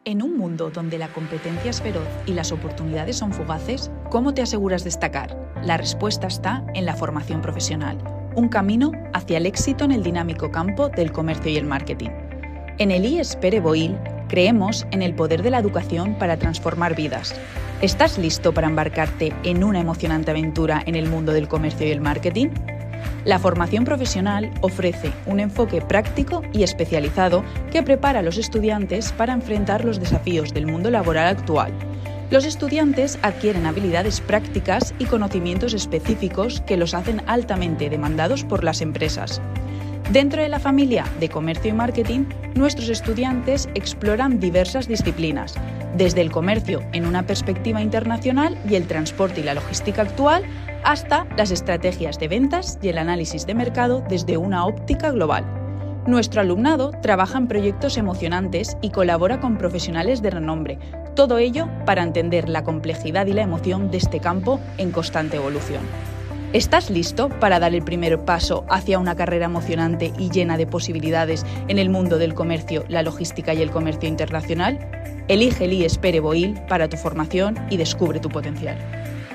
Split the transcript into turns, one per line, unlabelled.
En un mundo donde la competencia es feroz y las oportunidades son fugaces, ¿cómo te aseguras destacar? La respuesta está en la formación profesional, un camino hacia el éxito en el dinámico campo del comercio y el marketing. En el IES Pere Boïl creemos en el poder de la educación para transformar vidas. ¿Estás listo para embarcarte en una emocionante aventura en el mundo del comercio y el marketing? La formación profesional ofrece un enfoque práctico y especializado que prepara a los estudiantes para enfrentar los desafíos del mundo laboral actual. Los estudiantes adquieren habilidades prácticas y conocimientos específicos que los hacen altamente demandados por las empresas. Dentro de la familia de comercio y marketing, nuestros estudiantes exploran diversas disciplinas, desde el comercio en una perspectiva internacional y el transporte y la logística actual, hasta las estrategias de ventas y el análisis de mercado desde una óptica global. Nuestro alumnado trabaja en proyectos emocionantes y colabora con profesionales de renombre, todo ello para entender la complejidad y la emoción de este campo en constante evolución. ¿Estás listo para dar el primer paso hacia una carrera emocionante y llena de posibilidades en el mundo del comercio, la logística y el comercio internacional? Elige el IES Pere Boïl para tu formación y descubre tu potencial.